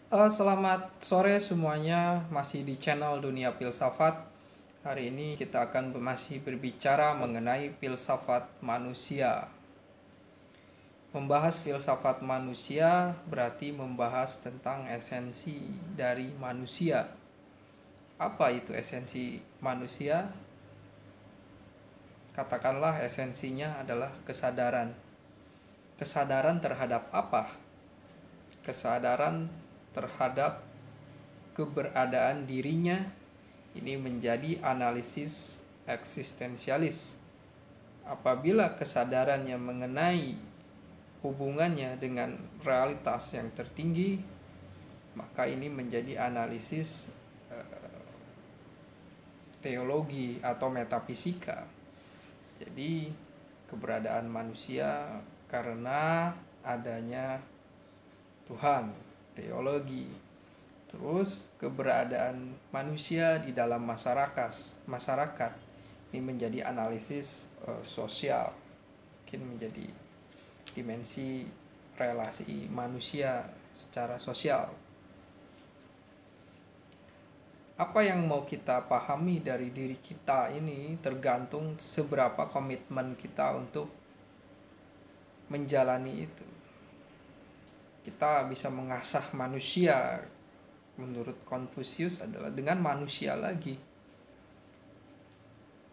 Selamat sore semuanya, masih di channel Dunia Filsafat. Hari ini kita akan masih berbicara mengenai filsafat manusia. Membahas filsafat manusia berarti membahas tentang esensi dari manusia. Apa itu esensi manusia? Katakanlah esensinya adalah kesadaran. Kesadaran terhadap apa? Kesadaran terhadap keberadaan dirinya. Ini menjadi analisis eksistensialis. Apabila kesadarannya mengenai hubungannya dengan realitas yang tertinggi, maka ini menjadi analisis teologi atau metafisika. Jadi keberadaan manusia karena adanya Tuhan, teologi. Terus keberadaan manusia di dalam masyarakat ini menjadi analisis sosial, mungkin menjadi dimensi relasi manusia secara sosial. Apa yang mau kita pahami dari diri kita ini tergantung seberapa komitmen kita untuk menjalani itu. Kita bisa mengasah manusia menurut Konfusius adalah dengan manusia lagi.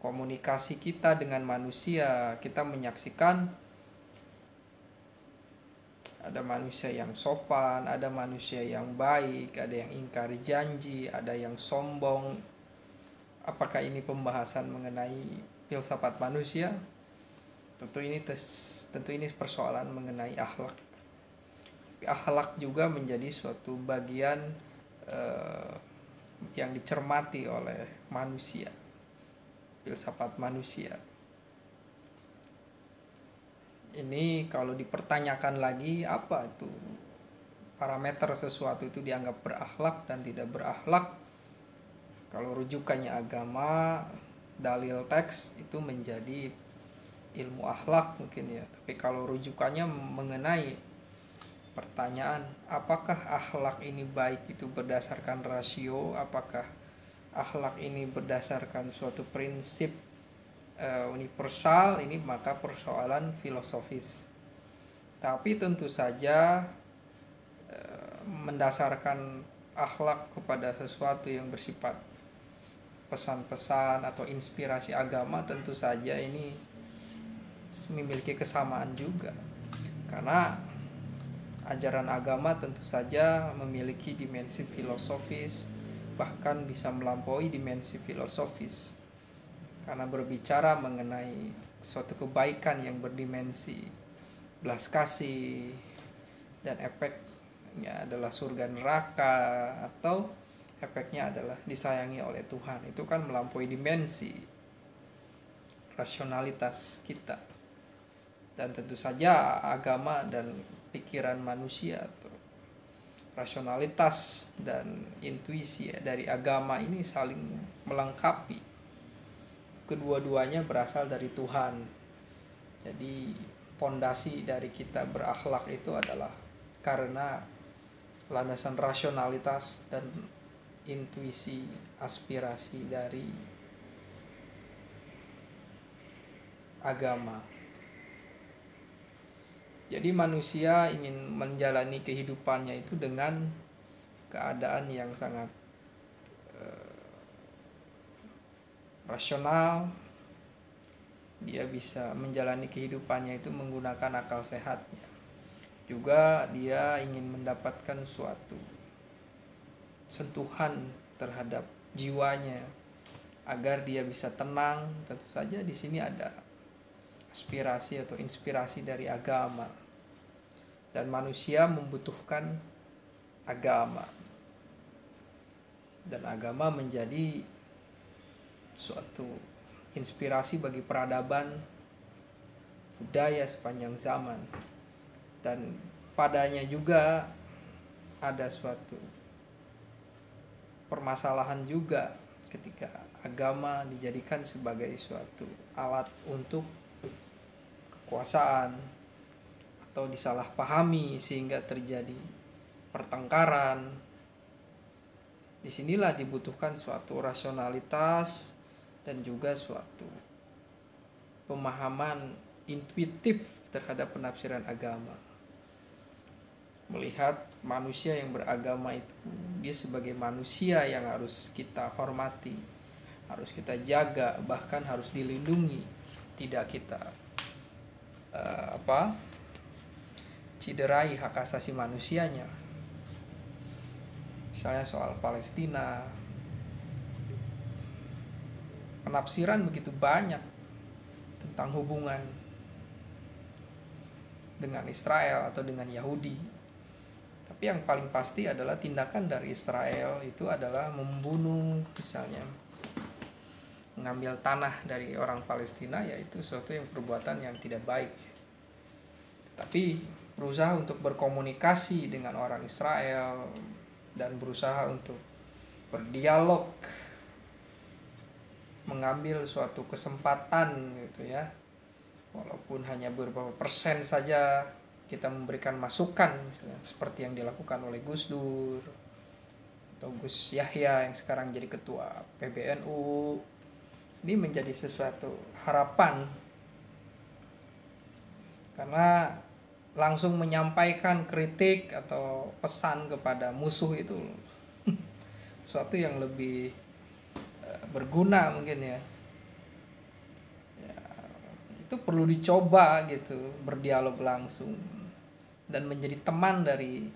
Komunikasi kita dengan manusia, kita menyaksikan ada manusia yang sopan, ada manusia yang baik, ada yang ingkari janji, ada yang sombong. Apakah ini pembahasan mengenai filsafat manusia? Tentu ini persoalan mengenai akhlak. Akhlak juga menjadi suatu bagian yang dicermati oleh manusia, filsafat manusia. Ini kalau dipertanyakan lagi apa itu parameter sesuatu itu dianggap berakhlak dan tidak berakhlak. Kalau rujukannya agama, dalil teks itu menjadi ilmu akhlak mungkin ya. Tapi kalau rujukannya mengenai pertanyaan apakah akhlak ini baik itu berdasarkan rasio, apakah akhlak ini berdasarkan suatu prinsip universal, ini maka persoalan filosofis. Tapi tentu saja mendasarkan akhlak kepada sesuatu yang bersifat pesan-pesan atau inspirasi agama tentu saja ini memiliki kesamaan juga. Karena ajaran agama tentu saja memiliki dimensi filosofis, bahkan bisa melampaui dimensi filosofis. Karena berbicara mengenai suatu kebaikan yang berdimensi belas kasih dan efeknya adalah surga neraka atau efeknya adalah disayangi oleh Tuhan, itu kan melampaui dimensi rasionalitas kita. Dan tentu saja agama dan pikiran manusia atau rasionalitas dan intuisi dari agama ini saling melengkapi. Kedua-duanya berasal dari Tuhan. Jadi pondasi dari kita berakhlak itu adalah karena landasan rasionalitas dan intuisi aspirasi dari agama. Jadi manusia ingin menjalani kehidupannya itu dengan keadaan yang sangat rasional. Dia bisa menjalani kehidupannya itu menggunakan akal sehatnya. Juga dia ingin mendapatkan suatu sentuhan terhadap jiwanya agar dia bisa tenang. Tentu saja di sini ada aspirasi atau inspirasi dari agama. Dan manusia membutuhkan agama. Dan agama menjadi suatu inspirasi bagi peradaban budaya sepanjang zaman. Dan padanya juga ada suatu permasalahan juga ketika agama dijadikan sebagai suatu alat untuk kekuasaan atau disalahpahami sehingga terjadi pertengkaran Disinilah dibutuhkan suatu rasionalitas dan juga suatu pemahaman intuitif terhadap penafsiran agama. Melihat manusia yang beragama itu, dia sebagai manusia yang harus kita hormati, harus kita jaga, bahkan harus dilindungi, tidak kita ciderai hak asasi manusianya. Misalnya soal Palestina, penafsiran begitu banyak tentang hubungan dengan Israel atau dengan Yahudi. Tapi yang paling pasti adalah tindakan dari Israel itu adalah membunuh, misalnya mengambil tanah dari orang Palestina, yaitu suatu yang perbuatan yang tidak baik. Tapi berusaha untuk berkomunikasi dengan orang Israel dan berusaha untuk berdialog, mengambil suatu kesempatan gitu ya, walaupun hanya beberapa persen saja kita memberikan masukan, misalnya seperti yang dilakukan oleh Gus Dur atau Gus Yahya yang sekarang jadi ketua PBNU. Ini menjadi sesuatu harapan, karena langsung menyampaikan kritik atau pesan kepada musuh itu suatu yang lebih berguna mungkin ya. Itu perlu dicoba gitu, berdialog langsung dan menjadi teman dari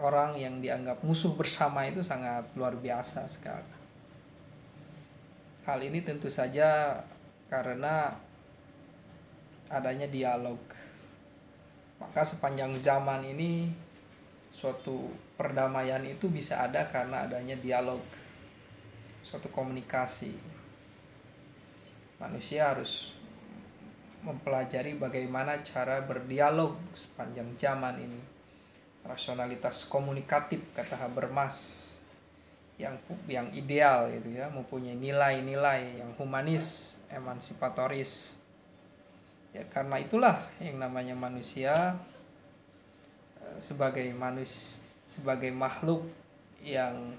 orang yang dianggap musuh bersama itu sangat luar biasa sekali. Hal ini tentu saja karena adanya dialog. Maka sepanjang zaman ini suatu perdamaian itu bisa ada karena adanya dialog, suatu komunikasi. Manusia harus mempelajari bagaimana cara berdialog sepanjang zaman ini. Rasionalitas komunikatif, kata Habermas, yang ideal gitu ya, mempunyai nilai-nilai yang humanis, emansipatoris. Ya, karena itulah yang namanya manusia sebagai makhluk yang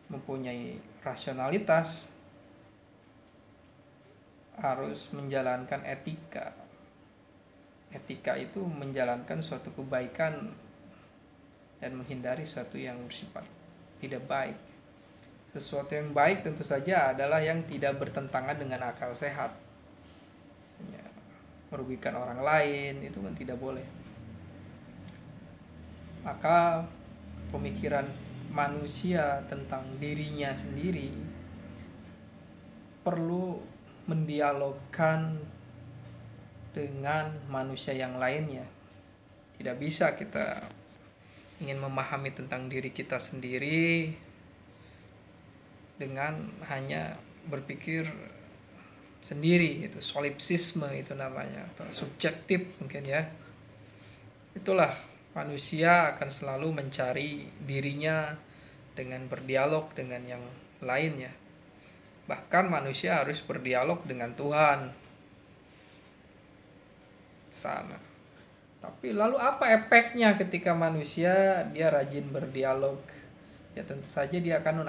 mempunyai rasionalitas harus menjalankan etika. Etika itu menjalankan suatu kebaikan dan menghindari sesuatu yang bersifat tidak baik. Sesuatu yang baik tentu saja adalah yang tidak bertentangan dengan akal sehat. Merugikan orang lain itu kan tidak boleh. Maka pemikiran manusia tentang dirinya sendiri perlu mendialogkan dengan manusia yang lainnya. Tidak bisa kita ingin memahami tentang diri kita sendiri dengan hanya berpikir sendiri, itu solipsisme itu namanya, atau subjektif mungkin ya. Itulah, manusia akan selalu mencari dirinya dengan berdialog dengan yang lainnya. Bahkan manusia harus berdialog dengan Tuhan sana. Tapi lalu apa efeknya ketika manusia dia rajin berdialog? Ya tentu saja dia akan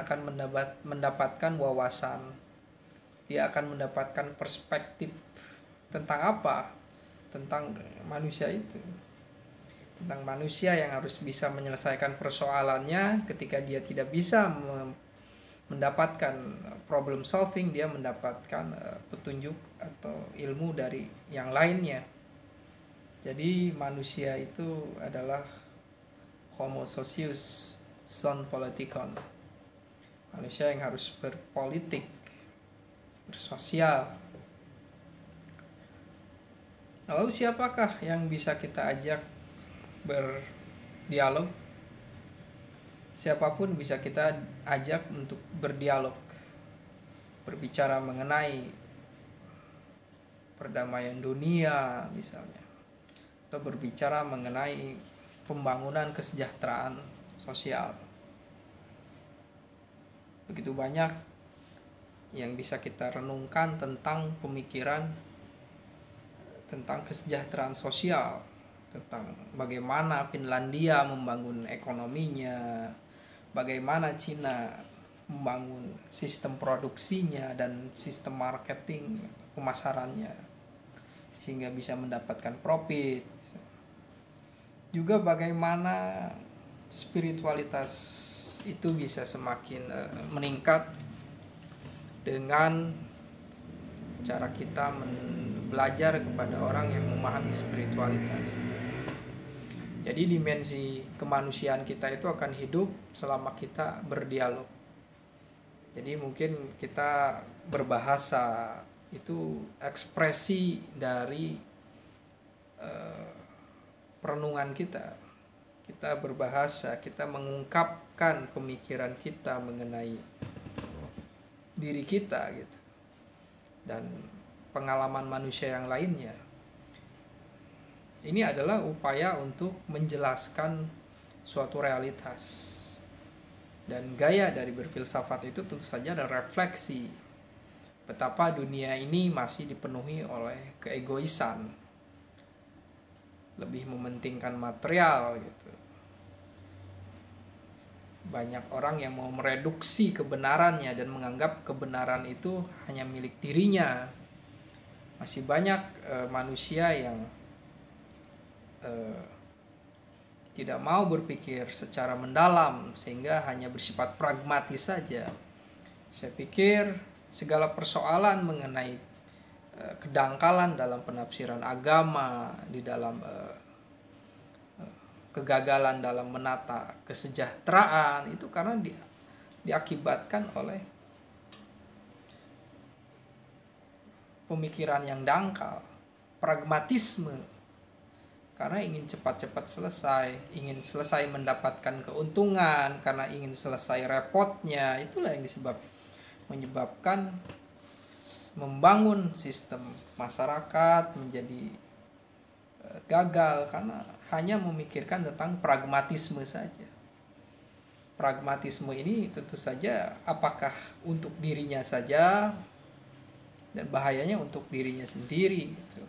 mendapatkan wawasan. Dia akan mendapatkan perspektif tentang apa? Tentang manusia itu. Tentang manusia yang harus bisa menyelesaikan persoalannya. Ketika dia tidak bisa mendapatkan problem solving, dia mendapatkan petunjuk atau ilmu dari yang lainnya. Jadi manusia itu adalah homo socius son politikon, manusia yang harus berpolitik, bersosial. Lalu siapakah yang bisa kita ajak berdialog? Siapapun bisa kita ajak untuk berdialog, berbicara mengenai perdamaian dunia misalnya, atau berbicara mengenai pembangunan kesejahteraan sosial. Begitu banyak yang bisa kita renungkan tentang pemikiran tentang kesejahteraan sosial, tentang bagaimana Finlandia membangun ekonominya, bagaimana Cina membangun sistem produksinya dan sistem marketing pemasarannya sehingga bisa mendapatkan profit. Juga bagaimana spiritualitas itu bisa semakin meningkat dengan cara kita belajar kepada orang yang memahami spiritualitas. Jadi dimensi kemanusiaan kita itu akan hidup selama kita berdialog. Jadi mungkin kita berbahasa itu ekspresi dari perenungan kita. Kita berbahasa, kita mengungkapkan pemikiran kita mengenai diri kita gitu. Dan pengalaman manusia yang lainnya. Ini adalah upaya untuk menjelaskan suatu realitas. Dan gaya dari berfilsafat itu tentu saja ada refleksi betapa dunia ini masih dipenuhi oleh keegoisan, lebih mementingkan material gitu. Banyak orang yang mau mereduksi kebenarannya dan menganggap kebenaran itu hanya milik dirinya. Masih banyak manusia yang tidak mau berpikir secara mendalam sehingga hanya bersifat pragmatis saja. Saya pikir segala persoalan mengenai kedangkalan dalam penafsiran agama, di dalam kegagalan dalam menata kesejahteraan itu karena diakibatkan oleh pemikiran yang dangkal, pragmatisme. Karena ingin cepat-cepat selesai, ingin selesai mendapatkan keuntungan, karena ingin selesai repotnya, itulah yang menyebabkan membangun sistem masyarakat menjadi gagal karena hanya memikirkan tentang pragmatisme saja. Pragmatisme ini tentu saja apakah untuk dirinya saja dan bahayanya untuk dirinya sendiri gitu.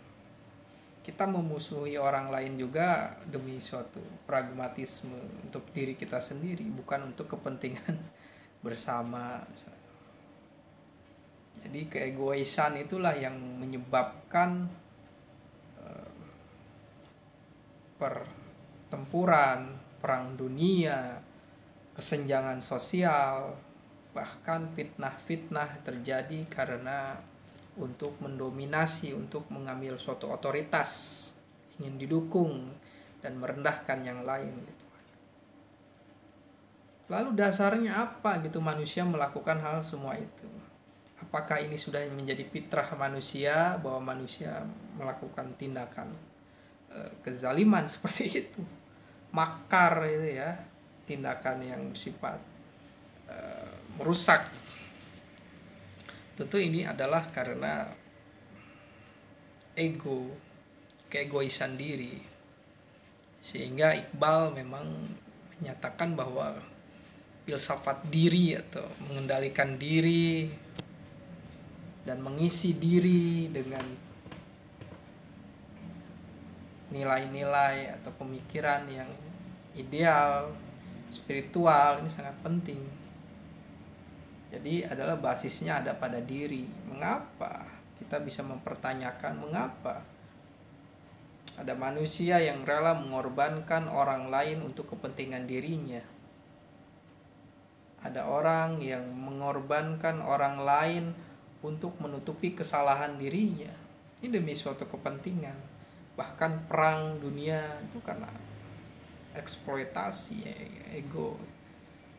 Kita memusuhi orang lain juga demi suatu pragmatisme untuk diri kita sendiri, bukan untuk kepentingan bersama. Jadi keegoisan itulah yang menyebabkan pertempuran, perang dunia, kesenjangan sosial, bahkan fitnah-fitnah terjadi karena untuk mendominasi, untuk mengambil suatu otoritas, ingin didukung dan merendahkan yang lain gitu. Lalu dasarnya apa gitu manusia melakukan hal semua itu? Apakah ini sudah menjadi fitrah manusia bahwa manusia melakukan tindakan kezaliman seperti itu, makar itu ya, tindakan yang bersifat merusak? Tentu ini adalah karena ego, keegoisan diri. Sehingga Iqbal memang menyatakan bahwa filsafat diri atau mengendalikan diri dan mengisi diri dengan nilai-nilai atau pemikiran yang ideal, spiritual ini sangat penting. Jadi adalah basisnya ada pada diri. Mengapa kita bisa mempertanyakan mengapa ada manusia yang rela mengorbankan orang lain untuk kepentingan dirinya? Ada orang yang mengorbankan orang lain untuk menutupi kesalahan dirinya. Ini demi suatu kepentingan. Bahkan perang dunia itu karena eksploitasi ego.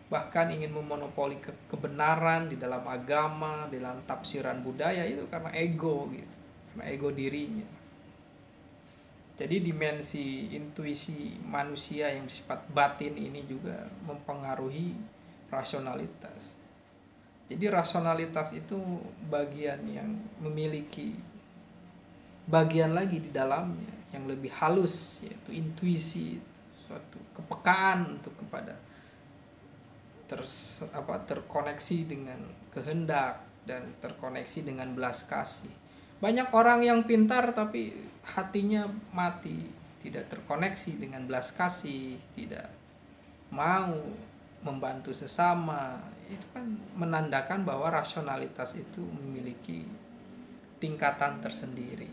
Bahkan ingin memonopoli kebenaran di dalam agama, di dalam tafsiran budaya itu karena ego gitu, karena ego dirinya. Jadi dimensi intuisi manusia yang bersifat batin ini juga mempengaruhi rasionalitas. Jadi rasionalitas itu bagian yang memiliki bagian lagi di dalamnya yang lebih halus, yaitu intuisi, suatu kepekaan untuk kepada terkoneksi dengan kehendak dan terkoneksi dengan belas kasih. Banyak orang yang pintar tapi hatinya mati, tidak terkoneksi dengan belas kasih, tidak mau membantu sesama, itu kan menandakan bahwa rasionalitas itu memiliki tingkatan tersendiri.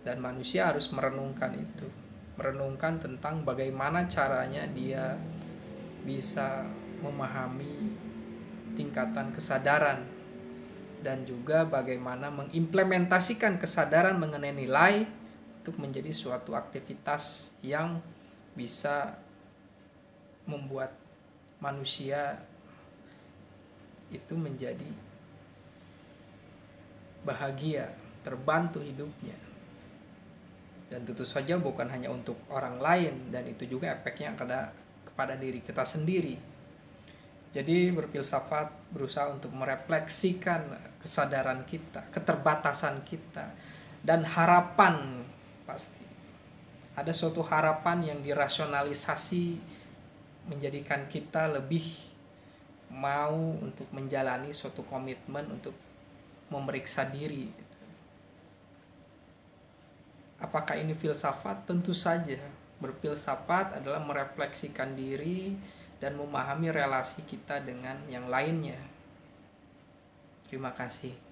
Dan manusia harus merenungkan itu, merenungkan tentang bagaimana caranya dia bisa memahami tingkatan kesadaran, dan juga bagaimana mengimplementasikan kesadaran mengenai nilai untuk menjadi suatu aktivitas yang bisa membuat manusia itu menjadi bahagia, terbantu hidupnya. Dan tentu saja bukan hanya untuk orang lain, dan itu juga efeknya kepada diri kita sendiri. Jadi berfilsafat berusaha untuk merefleksikan kesadaran kita, keterbatasan kita, dan harapan. Pasti ada suatu harapan yang dirasionalisasi menjadikan kita lebih mau untuk menjalani suatu komitmen untuk memeriksa diri. Apakah ini filsafat? Tentu saja. Berfilsafat adalah merefleksikan diri dan memahami relasi kita dengan yang lainnya. Terima kasih.